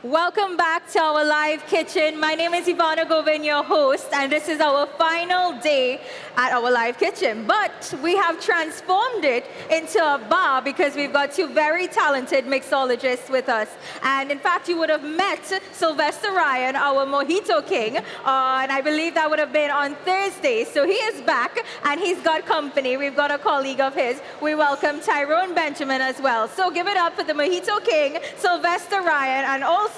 Welcome back to our live kitchen. My name is Ivana Govin, your host, and this is our final day at our live kitchen. But we have transformed it into a bar because we've got two very talented mixologists with us. And in fact, you would have met Sylvester Ryan, our Mojito King, and I believe that would have been on Thursday. So he is back, and he's got company. We've got a colleague of his. We welcome Tyrone Benjamin as well. So give it up for the Mojito King, Sylvester Ryan, and also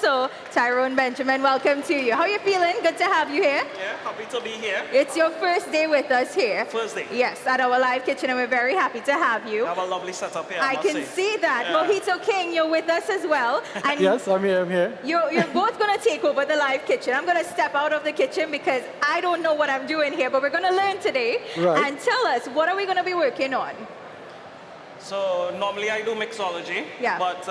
Tyrone Benjamin. Welcome to you. How are you feeling? Good to have you here. Yeah, happy to be here. It's your first day with us here. First day. Yes, at our live kitchen, and we're very happy to have you. Have a lovely setup here. I can see that. Yeah. Mojito King, you're with us as well. And yes, I'm here. You're both going to take over the live kitchen. I'm going to step out of the kitchen because I don't know what I'm doing here, but we're going to learn today. Right. And tell us, what are we going to be working on? So normally I do mixology, yeah. But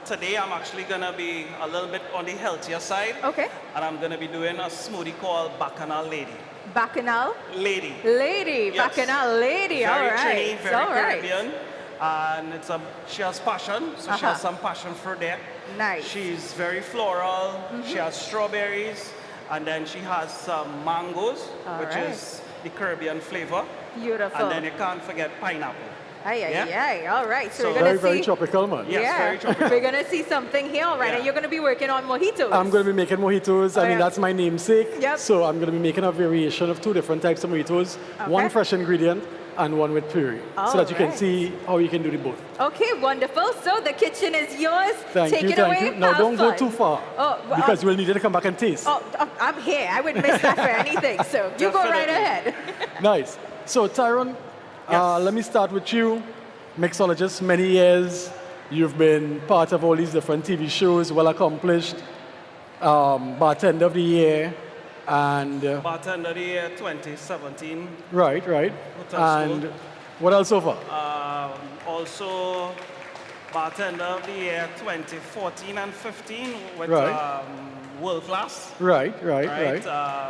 today I'm actually going to be a little bit on the healthier side. Okay. And I'm going to be doing a smoothie called Bacchanal Lady. Bacchanal? Lady. Lady. Yes. Bacchanal Lady. Very all right. Trini, very all Caribbean. Right. And she has passion, so she has some passion for that. Nice. She's very floral. She has strawberries, and then she has some mangoes, which is the Caribbean flavor. Beautiful. And then you can't forget pineapple. Aye. All right. So we're very, going to see. very tropical, man. Yes, very tropical. We're going to see something here, all right? Yeah. And you're going to be working on mojitos. I'm going to be making mojitos. I mean, that's my namesake. Yep. So I'm going to be making a variation of two different types of mojitos. Okay. One fresh ingredient and one with puree. So that you can see how you can do the both. Okay, wonderful. So the kitchen is yours. Thank Take you, it thank away. you. Now, Have don't fun. go too far. Because we'll need you to come back and taste. I'm here. I wouldn't miss that for anything. So you go right ahead. Nice. So, Tyrone, let me start with you. Mixologist, many years. You've been part of all these different TV shows, well accomplished. Bartender of the Year. And Bartender of the Year 2017. Right. And what else over? Also Bartender of the Year 2014 and 15 with World Class. Right.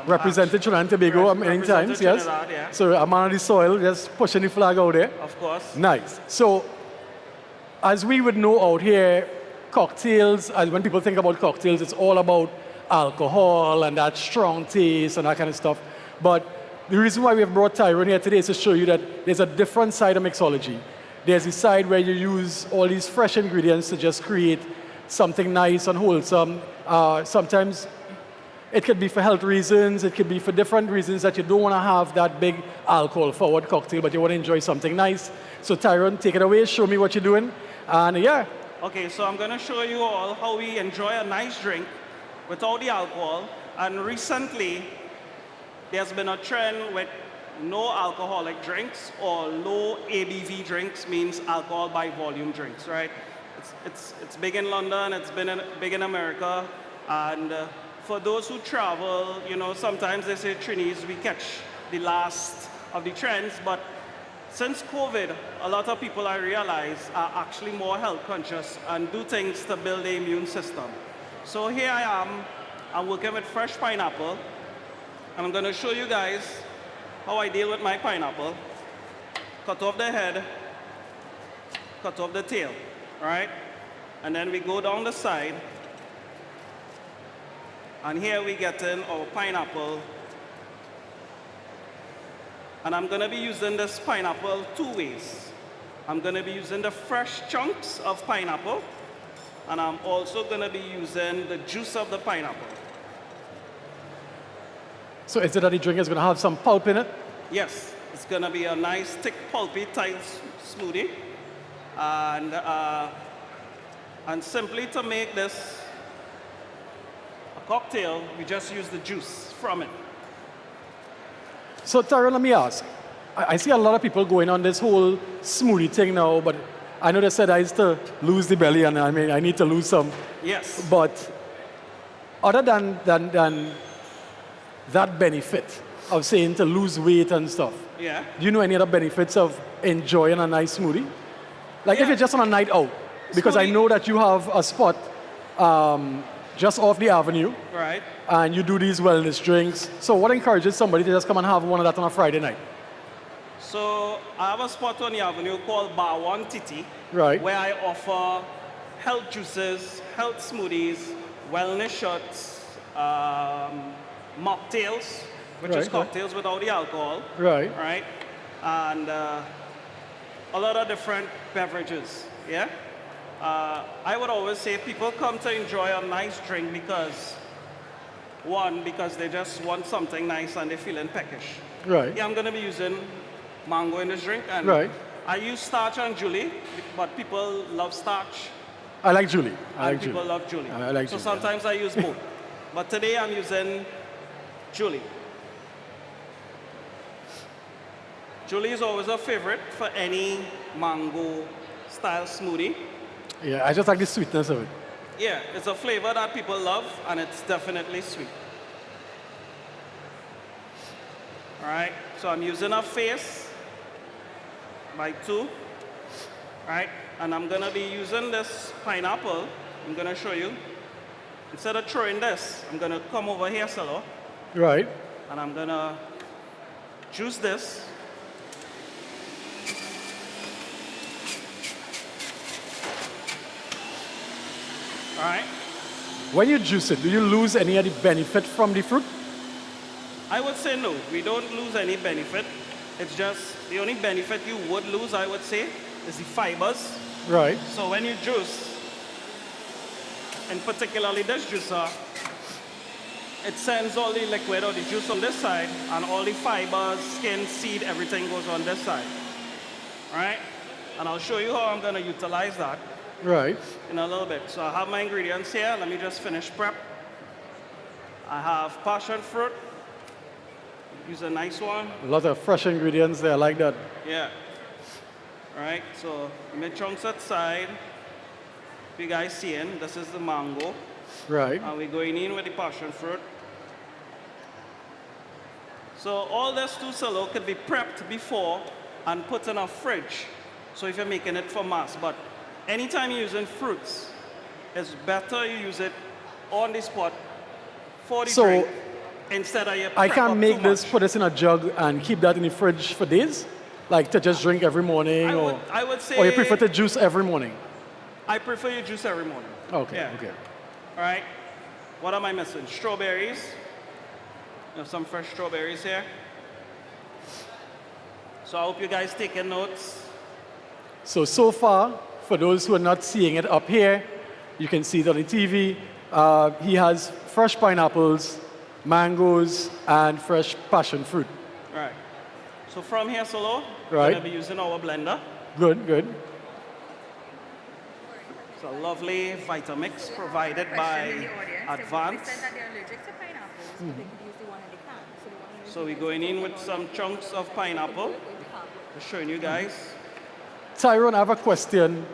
Represented Trinidad and Tobago many times, yes. Trinidad, yeah. So a man on the soil, just pushing the flag out there. Of course. Nice. So, as we would know out here, cocktails, and when people think about cocktails, it's all about alcohol and that strong taste and that kind of stuff. But the reason why we have brought Tyrone here today is to show you that there's a different side of mixology. There's the side where you use all these fresh ingredients to just create something nice and wholesome. Sometimes it could be for health reasons, it could be for different reasons that you don't want to have that big alcohol-forward cocktail, but you want to enjoy something nice. So Tyrone, take it away, show me what you're doing, and yeah. Okay, so I'm going to show you all how we enjoy a nice drink without the alcohol. And recently, there's been a trend with no alcoholic drinks or low ABV drinks, means alcohol by volume drinks, right? It's big in London, it's been big in America, and for those who travel, you know, sometimes they say Trinis, we catch the last of the trends, but since COVID, a lot of people I realize are actually more health conscious and do things to build the immune system. So here I am, I'm working with fresh pineapple, and I'm going to show you guys how I deal with my pineapple. Cut off the head, cut off the tail, right? And then we go down the side, and here we get in our pineapple. And I'm going to be using this pineapple two ways. I'm going to be using the fresh chunks of pineapple, and I'm also going to be using the juice of the pineapple. So is it that the drink is going to have some pulp in it? Yes, it's going to be a nice, thick, pulpy type smoothie. And simply to make this a cocktail, we just use the juice from it. So Tyrone, let me ask. I see a lot of people going on this whole smoothie thing now, but I know they said I used to lose the belly, and I mean, I need to lose some. Yes. But other than that benefit of saying to lose weight and stuff, yeah. Do you know any other benefits of enjoying a nice smoothie? Like if you're just on a night out, because I know that you have a spot just off the avenue. Right. And you do these wellness drinks. So what encourages somebody to just come and have one of that on a Friday night? So I have a spot on the avenue called Bar 1 Titi, right, where I offer health juices, health smoothies wellness shots, mocktails, which is Right, right. cocktails without the alcohol. Right. Right? And a lot of different beverages, yeah? I would always say people come to enjoy a nice drink because, one, because they just want something nice and they're feeling peckish. Right. Yeah, I'm gonna be using mango in this drink, and Right. I use starch and Julie, but people love starch I like Julie. I and like people Julie. love Julie. I like so Julie. sometimes I use both. But today I'm using Julie. Julie is always a favorite for any mango style smoothie. Yeah, I just like the sweetness of it. Yeah, it's a flavor that people love, and it's definitely sweet. All right, so I'm using a face by 2, right? And I'm gonna be using this pineapple. I'm gonna show you. Instead of throwing this, I'm gonna come over here, Salo, Right. and I'm gonna juice this. All right. When you juice it, do you lose any of the benefit from the fruit? I would say no. We don't lose any benefit. It's just the only benefit you would lose, I would say, is the fibers. Right. So when you juice, and particularly this juicer, it sends all the liquid or the juice on this side, and all the fibers, skin, seed, everything goes on this side. All right? And I'll show you how I'm going to utilize that Right. in a little bit. So I have my ingredients here. Let me just finish prep. I have passion fruit. Use a nice one. A lot of fresh ingredients there. I like that. Yeah. All right, so mid chunks outside. You guys seeing, this is the mango. Right. And we're going in with the passion fruit. So all this too solo could be prepped before and put in a fridge. So if you're making it for mass, but anytime you're using fruits, it's better you use it on the spot for the So, drink instead of you I prep can up make too this, much. put this in a jug and keep that in the fridge for days? Like to just drink every morning? I would say or you prefer to juice every morning? I prefer you juice every morning. Okay, Yeah. okay. All right. What am I missing? Strawberries. We have some fresh strawberries here. So I hope you guys taking notes. So far, for those who are not seeing it up here, you can see it on the TV. He has fresh pineapples, mangoes, and fresh passion fruit. All right. So from here, Solo, we're Right. going to be using our blender. Good, good. It's a lovely Vitamix provided by Advance. So we're going in with some chunks of pineapple. Just showing you guys. Tyrone, I have a question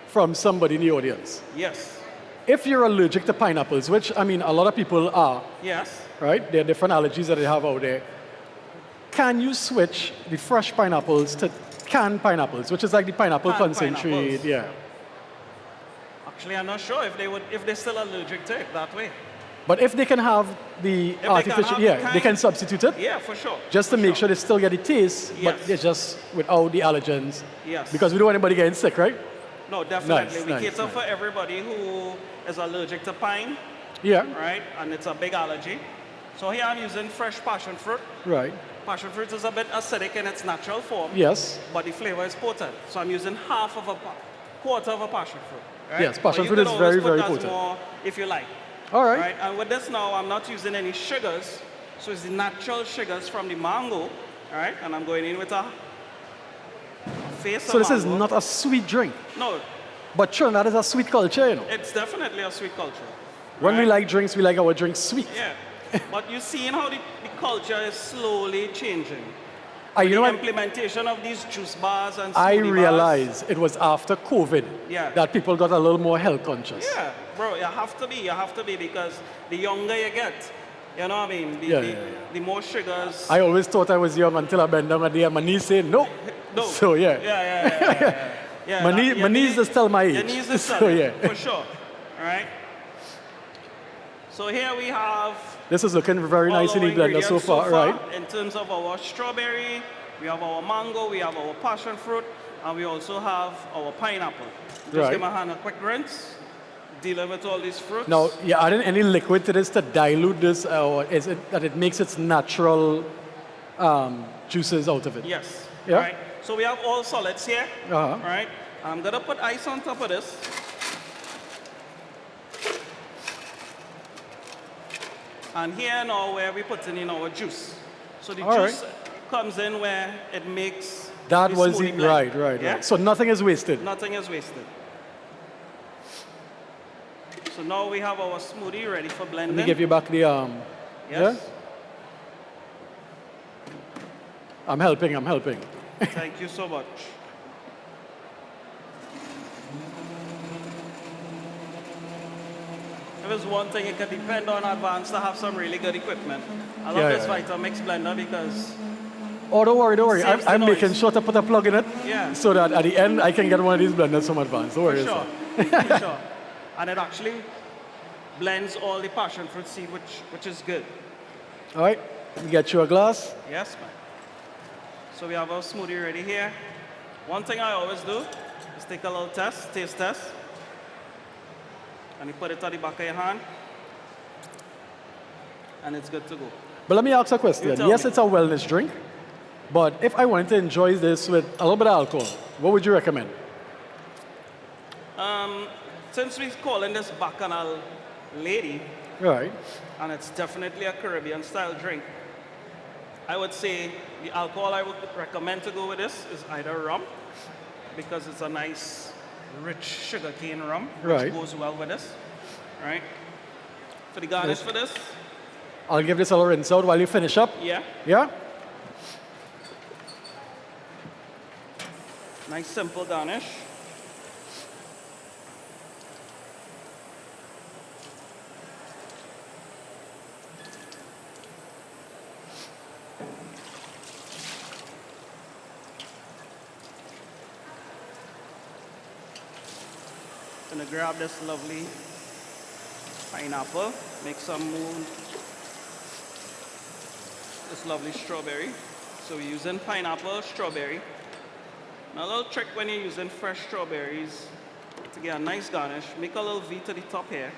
from somebody in the audience. Yes. If you're allergic to pineapples, which I mean a lot of people are, Yes. right? There are different allergies that they have out there. Can you switch the fresh pineapples to canned pineapples, which is like the pineapple Canned concentrate? pineapples. Yeah. Actually, I'm not sure if they're still allergic to it that way. But if they can have the can artificial, have the yeah, they kind- can substitute it. Yeah, for sure. Just to for make sure they still get the taste, but Yes. it's just without the allergens. Yes. Because we don't want anybody getting sick, right? No, definitely. Nice, we nice, cater nice. for everybody who is allergic to pine, Yeah. right? And it's a big allergy. So here I'm using fresh passion fruit. Right. Passion fruit is a bit acidic in its natural form, Yes. but the flavor is potent. So I'm using quarter of a passion fruit. Right? Yes, passion But you fruit could is always very, put very as potent. more if you like. All right. Right? And with this now, I'm not using any sugars. So it's the natural sugars from the mango. All right? And I'm going in with a face So of this is mango. not a sweet drink, No, but Trinidad is a sweet culture, you know. it's definitely a sweet culture. When we right? like drinks, we like our drinks sweet. Yeah. But you're seeing how the culture is slowly changing. You know the what? implementation of these juice bars and I smoothie bars. realized it was after COVID Yeah. that people got a little more health conscious. Yeah, bro, you have to be because the younger you get, you know what I mean? The more sugars. I always thought I was young until I bent down and my knees say no. No. So yeah. Yeah, My knees just tell my age. Your knees just So tell it, yeah. for sure. All right. So here we have This is looking very nice in all the our blender so ingredients far, right? In terms of our strawberry, we have our mango, we have our passion fruit, and we also have our pineapple. Just Right. give my hand a quick rinse. dealing with all these fruits. Now, you adding any liquid to this to dilute this, or is it that it makes its natural juices out of it? Yes. Yeah? Right. So we have all solids here. Uh-huh. Right. I'm gonna put ice on top of this. And here now where we put in our juice. So the All juice comes in where it makes That the was smoothie it. blend. Right. Yeah? So nothing is wasted. Nothing is wasted. So now we have our smoothie ready for blending. Let me give you back the Yes. Yeah? I'm helping. Thank you so much. If there's one thing you can depend on advance to have some really good equipment. I love this Vitamix blender because Oh, don't worry. Saves the I'm noise. making sure to put a plug in it Yeah. so that at the end I can get one of these blenders from advance. Don't worry. for sure, sir. for sure. And it actually blends all the passion fruit seed, which is good. All right. You get you a glass. Yes, man. So we have our smoothie ready here. One thing I always do is take a little taste test. And you put it at the back of your hand. And it's good to go. But let me ask a question. You tell Yes, me. it's a wellness drink. But if I wanted to enjoy this with a little bit of alcohol, what would you recommend? Since we're calling this Bacchanal Lady, All right. and it's definitely a Caribbean style drink, I would say the alcohol I would recommend to go with this is either rum, because it's a nice, rich sugarcane rum, which Right. goes well with this. Right? For the garnish for this, I'll give this a little rinse out while you finish up. yeah, Yeah? nice simple garnish. Gonna grab this lovely pineapple, make some moon, this lovely strawberry. So we're using pineapple, strawberry. Now a little trick when you're using fresh strawberries to get a nice garnish, make a little V to the top here.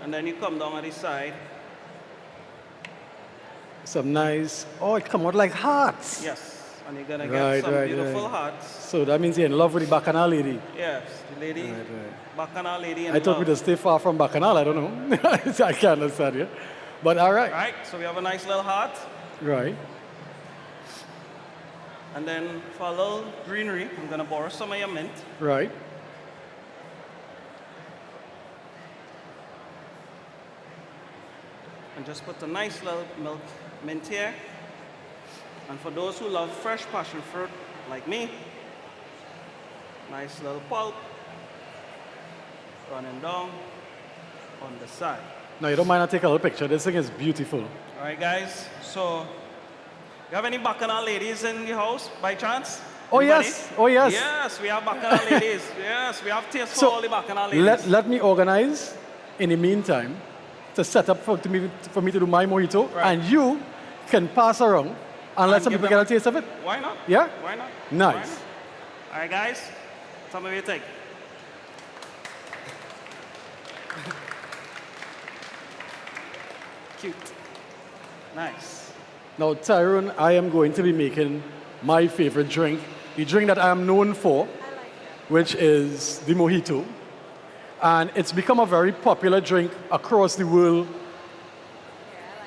And then you come down on the side. Some nice, oh, it come out like hearts. Yes. And you're gonna Right, get some right, beautiful right. hearts. So that means you're in love with the Bacchanal lady. Yes, the lady, Right. Bacchanal lady in I thought love. we'd stay far from Bacchanal. I don't know. I can't understand you. But all right. Right, so we have a nice little heart. Right. And then for a little greenery, I'm gonna borrow some of your mint. Right. And just put a nice little milk mint here. And for those who love fresh passion fruit, like me, nice little pulp running down on the side. Now, you don't mind I take a little picture. This thing is beautiful. All right, guys, so you have any Bacchanal ladies in the house by chance? Oh, Anybody? yes. Oh, yes. Yes, we have Bacchanal ladies. Yes, we have taste for So, all the Bacchanal ladies. let me organize in the meantime to set up for me to do my mojito, Right. and you can pass around and let And some give people them- get a taste of it. Why not? Yeah? Why not? Nice. Why not? All right, guys, tell me what you think. Cute. Nice. Now, Tyrone, I am going to be making my favorite drink, the drink that I am known for, which is the Mojito. And it's become a very popular drink across the world,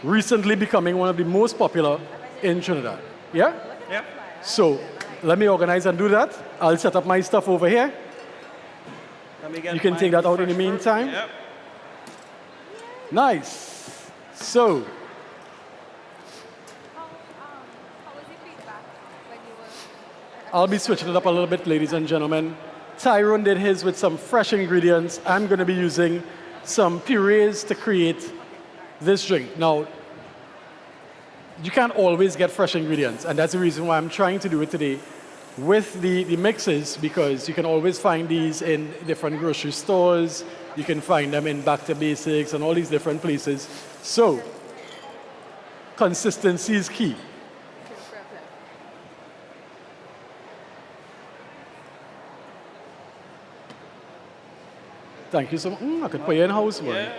recently becoming one of the most popular in Trinidad. Yeah? Yep. So, let me organize and do that. I'll set up my stuff over here. Let me get You can my take that out in the fresh fruit. meantime. Yep. Nice. So, How was your feedback when you were? I'll be switching it up a little bit, ladies and gentlemen. Tyrone did his with some fresh ingredients. I'm going to be using some purees to create this drink. Now, you can't always get fresh ingredients, and that's the reason why I'm trying to do it today with the mixes, because you can always find these in different grocery stores. You can find them in Back to Basics and all these different places. So, consistency is key. Thank you so much. I could put you in house, Yeah, man. yeah,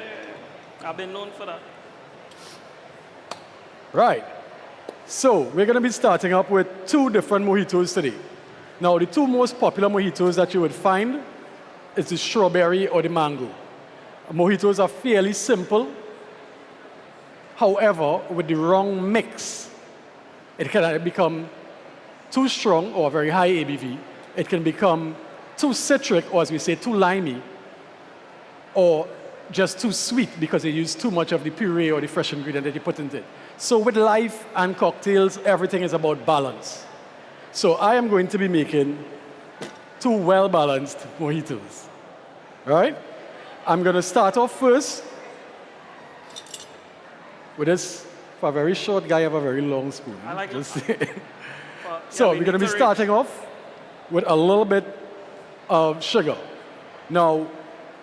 yeah. I've been known for that. Right. So we're going to be starting up with two different mojitos today. Now, the two most popular mojitos that you would find is the strawberry or the mango. Mojitos are fairly simple. However, with the wrong mix, it can either become too strong or very high ABV. It can become too citric, or as we say, too limey, or just too sweet because you use too much of the puree or the fresh ingredient that you put into it. So with life and cocktails, everything is about balance. So I am going to be making two well-balanced mojitos. All right? I'm going to start off first with this. For a very short guy, I have a very long spoon. I like Just it. saying. But, So we we're going to need be reach. starting off with a little bit of sugar. Now,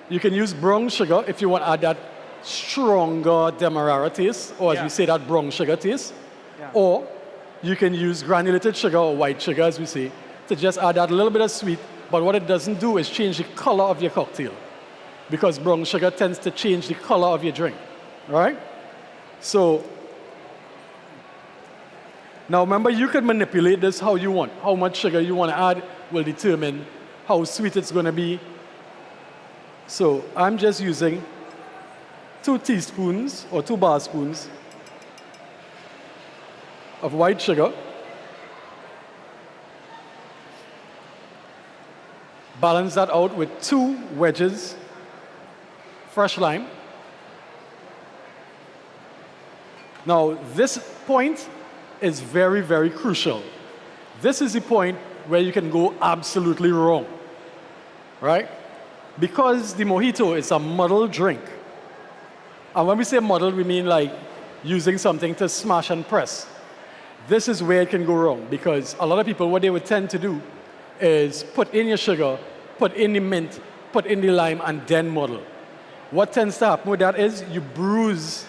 you can use brown sugar if you want to add that stronger demerara taste, or as Yeah. we say, that brown sugar taste. Yeah. Or you can use granulated sugar or white sugar, as we say, to just add that little bit of sweet. But what it doesn't do is change the color of your cocktail, because brown sugar tends to change the color of your drink. All right? So now remember, you can manipulate this how you want. How much sugar you want to add will determine how sweet it's going to be. So I'm just using 2 teaspoons or 2 bar spoons of white sugar. Balance that out with 2 wedges fresh lime. Now, this point is very, very crucial. This is the point where you can go absolutely wrong, right? Because the mojito is a muddled drink. And when we say muddled, we mean like using something to smash and press. This is where it can go wrong, because a lot of people, what they would tend to do is put in your sugar, put in the mint, put in the lime, and then muddle. What tends to happen with that is you bruise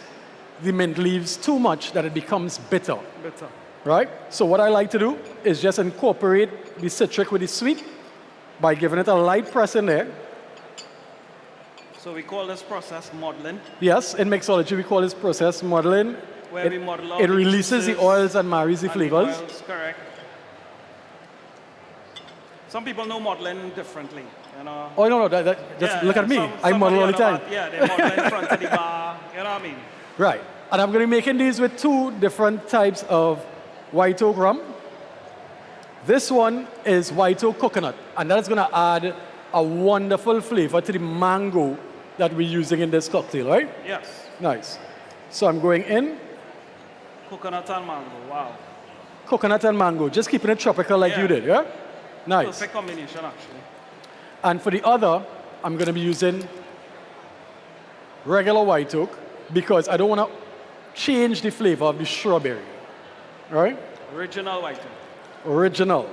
the mint leaves too much that it becomes bitter. Better. Right? So what I like to do is just incorporate the citric with the sweet by giving it a light press in there. So we call this process modeling, Yes, in mixology we call this process modeling. where we model out It the releases the juices oils and marries the and flavors. oils, correct. Some people know modeling differently, you know. Oh, no, just Yeah, look yeah, at me. some- I model all the somebody on time. bar, yeah, they model in front of the bar, you know what I mean? Right. And I'm going to be making these with 2 different types of white oak rum. This one is white oak coconut, and that is going to add a wonderful flavor to the mango that we're using in this cocktail, right? Yes. Nice. So I'm going in, Coconut and mango, wow. coconut and mango, just keeping it tropical like you Yeah. did, yeah? Nice. Perfect combination, actually. And for the other, I'm going to be using regular white oak because I don't want to change the flavor of the strawberry, all right? Original white. Original.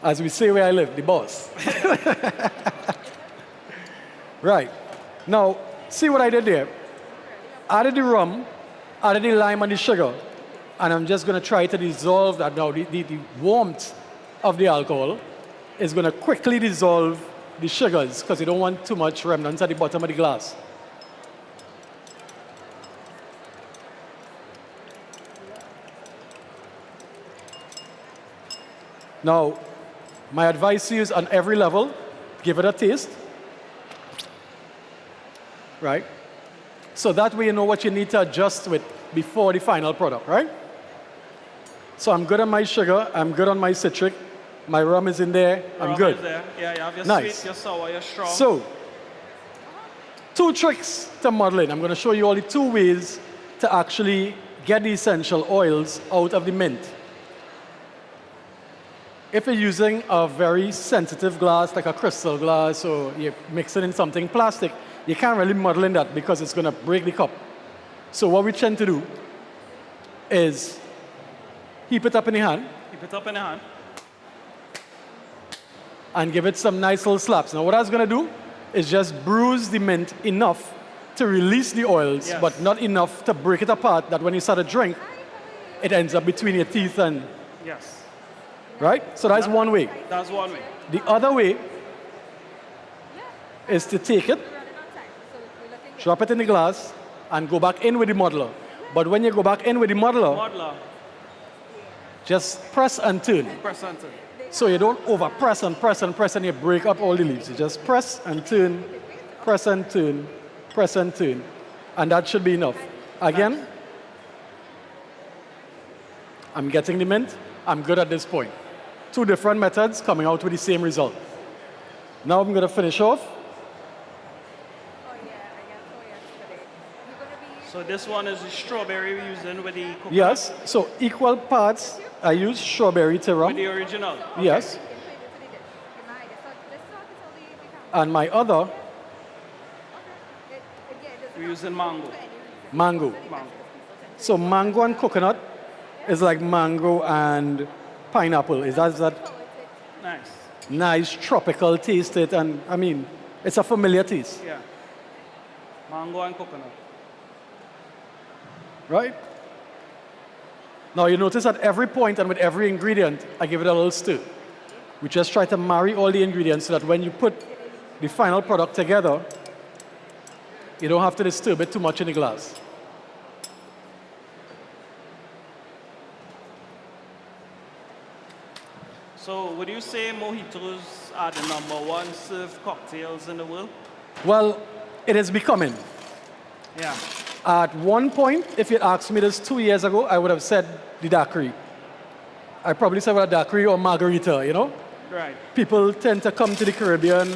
As we say where I live, the boss. Right. Now, see what I did there? Added the rum, added the lime and the sugar, and I'm just going to try to dissolve that now. The warmth of the alcohol is going to quickly dissolve the sugars because you don't want too much remnants at the bottom of the glass. Now, my advice to you is on every level, give it a taste. Right? So that way you know what you need to adjust with before the final product, right? So I'm good on my sugar, I'm good on my citric, my rum is in there, I'm Rum good. is there. Yeah, you have your Nice. sweet, your sour, your strong. So, 2 tricks to modeling. I'm going to show you all the 2 ways to actually get the essential oils out of the mint. If you're using a very sensitive glass, like a crystal glass, or you're mixing in something plastic, you can't really muddle in that because it's going to break the cup. So what we tend to do is heap it up in the hand Keep it up in the hand. and give it some nice little slaps. Now what I was going to do is just bruise the mint enough to release the oils, Yes. but not enough to break it apart that when you start to drink, it ends up between your teeth and, Yes. right? So that's one way. That's one way. The other way is to take it, drop it in the glass, and go back in with the modeler. But when you go back in with the modeler, Modeler, just press and turn. press enter. So you don't over press and press and press and you break up all the leaves. You just press and turn, press and turn, press and turn. And that should be enough. Again, I'm getting the mint. I'm good at this point. Two different methods coming out with the same result. Now I'm going to finish off. So this one is the strawberry we're using with the coconut, Yes, so equal parts. I use strawberry with Tyrone. the original. Yes. And my other, We're using mango. mango. Mango. So mango and coconut is like mango and pineapple. Is that Nice. nice tropical taste? It and I mean, it's a familiar taste, Yeah. Mango and coconut. right? Now you notice at every point and with every ingredient, I give it a little stir. We just try to marry all the ingredients so that when you put the final product together, you don't have to disturb it too much in the glass. So would you say mojitos are the #1 served cocktails in the world? Well, it is becoming. Yeah. At one point, if you asked me this 2 years ago, I would have said the daiquiri. I probably said a daiquiri or margarita, you know? Right. People tend to come to the Caribbean,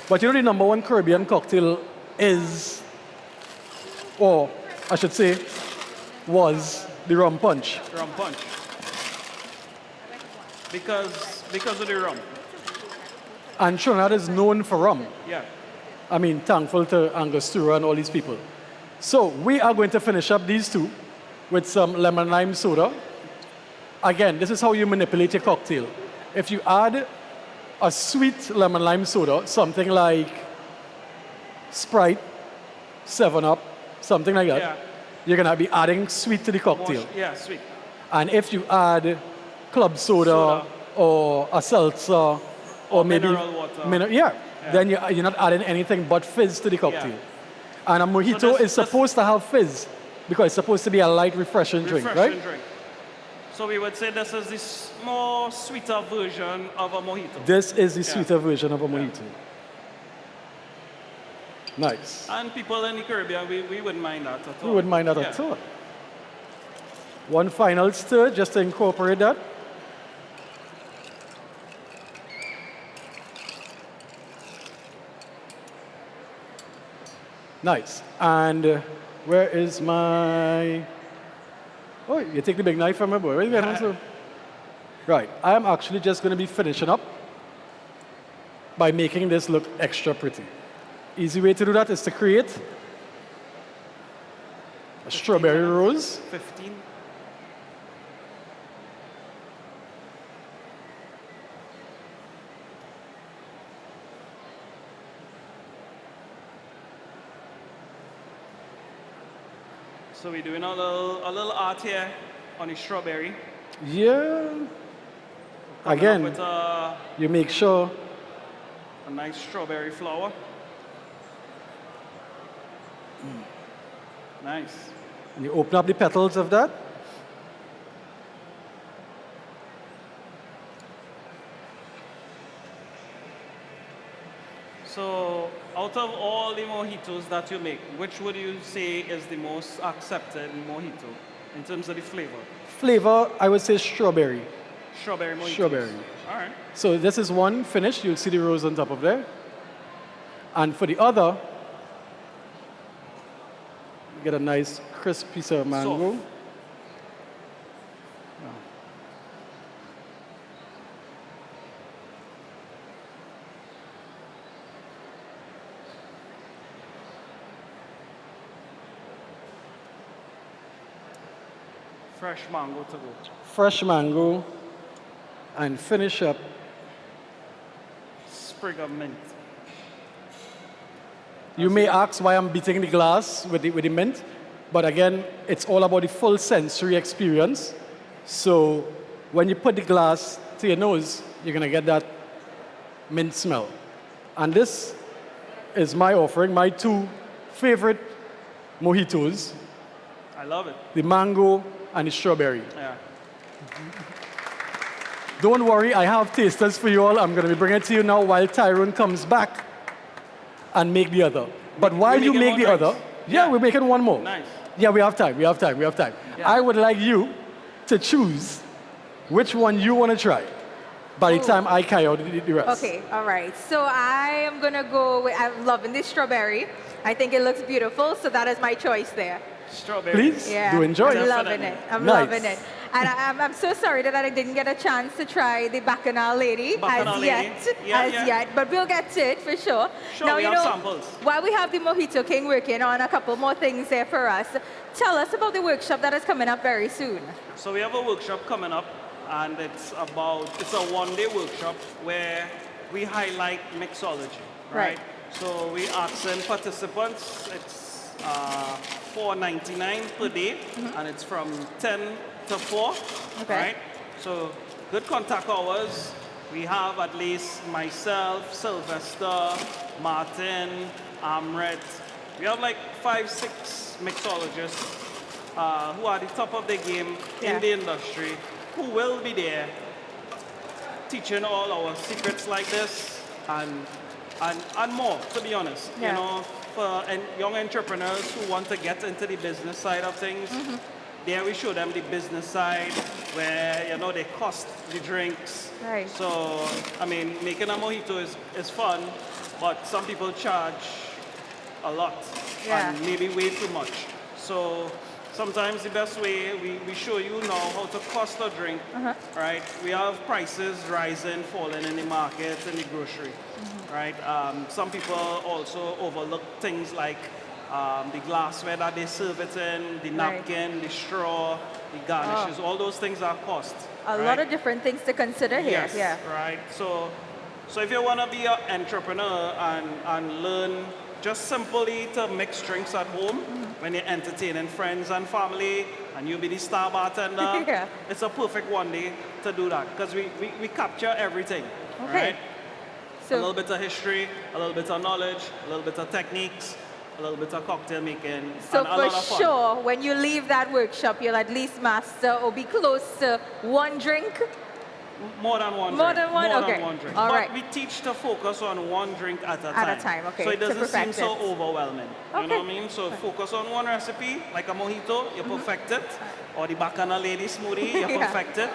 but you know the #1 Caribbean cocktail is, or I should say, was the rum punch. Rum punch. Because of the rum. And Trinidad is known for rum. Yeah. I mean, thankful to Angostura and all these people. So we are going to finish up these two with some lemon lime soda. Again, this is how you manipulate your cocktail. If you add a sweet lemon lime soda, something like Sprite, 7-Up, something like that, Yeah. you're gonna be adding sweet to the cocktail. Yeah, sweet. And if you add club soda, Soda. or a seltzer or maybe mineral water. yeah, then you're not adding anything but fizz to the cocktail. And a mojito So is supposed to have fizz because it's supposed to be a light, refreshing drink, Refreshing right? drink. So we would say this is this more sweeter version of a mojito. This is the sweeter version of a mojito. Nice. And people in the Caribbean, we wouldn't mind that at all. We wouldn't mind that at all. One final stir just to incorporate that. Nice. And where is my... Oh, you take the big knife from my boy. Where you going, so? Right. I am actually just going to be finishing up by making this look extra pretty. Easy way to do that is to create a strawberry rose. 15. So we're doing a little art here on the strawberry. Yeah. Coming up Again, with you make sure a nice strawberry flower. Nice. and you open up the petals of that. So, out of all the mojitos that you make, which would you say is the most accepted mojito in terms of the flavor? Flavor, I would say strawberry. Strawberry mojitos. Strawberry. All right. So this is one finished. You'll see the rose on top of there. And for the other, you get a nice crisp piece of mango. Soft. Fresh mango to go. Fresh mango. And finish up. Sprig of mint. You may ask why I'm beating the glass with the mint, but again, it's all about the full sensory experience. So when you put the glass to your nose, you're gonna get that mint smell. And this is my offering, my two favorite mojitos, I love it. the mango and the strawberry. Yeah. Don't worry, I have tasters for you all. I'm going to be bringing it to you now while Tyrone comes back and make the other. But while you make the other, we're making one more. Nice. Yeah, we have time. Yeah. I would like you to choose which one you want to try by the time I carry out the rest. Okay, all right. So I am going to go with, I'm loving this strawberry. I think it looks beautiful, so that is my choice there. Strawberry. Please, do enjoy I'm it. loving it. I'm Nice. loving it. And I'm so sorry that I didn't get a chance to try the Bacchanal Lady Bacchanal as Lady. yet, but we'll get to it for sure. Sure, now, we you have know, samples. while we have the Mojito King working on a couple more things there for us, tell us about the workshop that is coming up very soon. So we have a workshop coming up, and it's a one-day workshop where we highlight mixology, right? So we asking participants, it's $4.99 per day, and it's from 10 to 4, right? So good contact hours. We have at least myself, Sylvester, Martin, Amrit. We have like 5-6 mixologists who are the top of the game in the industry, who will be there teaching all our secrets like this and more, to be honest. You know, for young entrepreneurs who want to get into the business side of things, there we show them the business side where, you know, they cost the drinks. Right. So, I mean, making a mojito is fun, but some people charge a lot and maybe way too much. So sometimes the best way, we show you now how to cost a drink, right? We have prices rising, falling in the market, in the grocery, right? Some people also overlook things like the glassware that they serve it in, the napkin, the straw, the garnishes, all those things are cost. A lot of different things to consider here. Yes, right. So if you want to be an entrepreneur and learn just simply to mix drinks at home when you're entertaining friends and family and you be the star bartender, it's a perfect one day to do that because we capture everything, right? So a little bit of history, a little bit of knowledge, a little bit of techniques, a little bit of cocktail making, so and a lot of for fun. sure, when you leave that workshop, you'll at least master or be close to one drink. More than one More drink. than one? More Okay. than one drink. All but right. we teach to focus on one drink at a time. At a time, okay, So it to doesn't seem perfect so it. overwhelming. You know what I mean? So focus on one recipe, like a mojito, you perfect it. Or the Bacchanal Lady smoothie, you perfect it.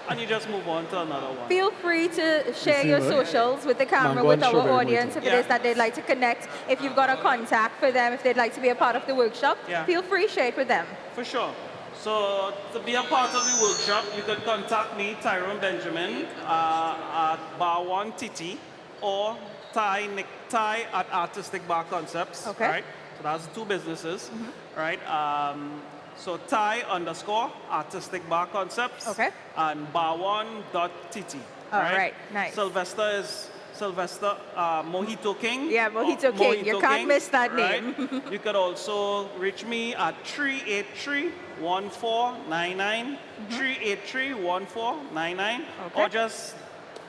And you just move on to another one. Feel free to share see your what? socials with the camera, Mango with and our strawberry audience, mojito. if it is that they'd like to connect. If you've got a contact for them, if they'd like to be a part of the workshop, feel free to share it with them. For sure. So to be a part of the workshop, you can contact me, Tyrone Benjamin, at Bar 1 Titi, or Ty at Artistic Bar Concepts. Okay. Right? So that's two businesses, right? So Ty_ Artistic Bar Concepts. Okay. And bar1.tt. All right, nice. Sylvester is Sylvester Mojito King. Yeah, Mojito King. You can't miss that right? name. You could also reach me at 383-1499, 383-1499, or just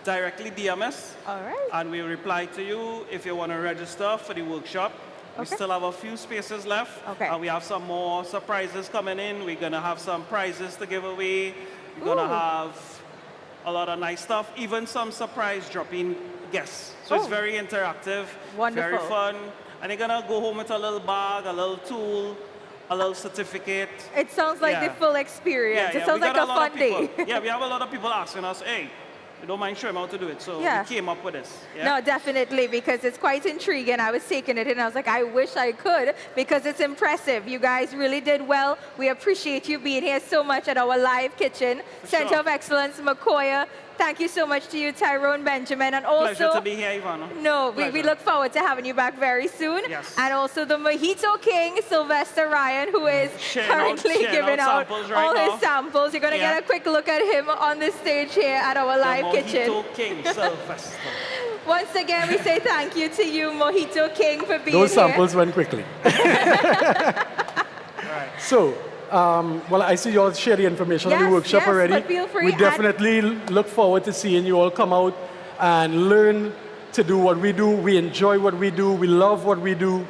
directly DM us. All right. And we'll reply to you if you want to register for the workshop. We still have a few spaces left. Okay. And we have some more surprises coming in. We're going to have some prizes to give away. We're going to have a lot of nice stuff, even some surprise drop-in guests. So it's very interactive, Wonderful. very fun. And you're going to go home with a little bag, a little tool, a little certificate. It sounds like the full experience. It sounds We like got a lot of fun day. people- yeah, we have a lot of people asking us, hey, you don't mind showing how to do it. So we came up with this. Yeah? No, definitely, because it's quite intriguing. I was taking it and I was like, I wish I could, because it's impressive. You guys really did well. We appreciate you being here so much at our live kitchen. Center of Excellence, Macoya. Thank you so much to you, Tyrone Benjamin. And also, Pleasure to be here, Ivana. No, we look forward to having you back very soon. Yes. And also the Mojito King, Sylvester Ryan, who is currently giving out all his samples. You're going to get a quick look at him on the stage here at our live kitchen. Mojito King, Sylvester. Once again, we say thank you to you, Mojito King, for being Those here. samples went quickly. So, well, I see you all share the information on the workshop already. But feel free We definitely look forward to seeing you all come out and learn to do what we do. We enjoy what we do. We love what we do.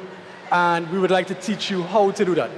And we would like to teach you how to do that.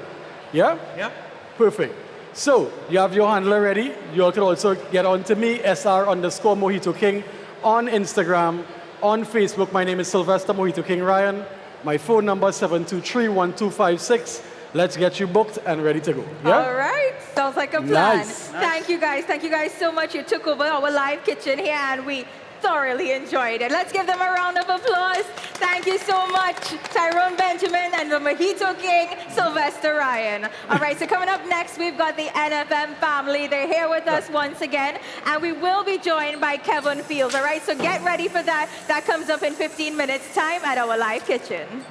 Yeah? Yeah. Perfect. So, you have your handler ready. You all can also get on to me, SR_Mojito King, on Instagram, on Facebook. My name is Sylvester Mojito King Ryan. My phone number 723-1256. Let's get you booked and ready to go. Yeah? All right. Sounds like a plan. Nice. Thank you guys. Thank you guys so much. You took over our live kitchen here and we thoroughly enjoyed it. Let's give them a round of applause. Thank you so much, Tyrone Benjamin and the Mojito King, Sylvester Ryan. All right, so coming up next, we've got the NFM family. They're here with us once again, and we will be joined by Kevin Fields. All right, so get ready for that. That comes up in 15 minutes time at our live kitchen.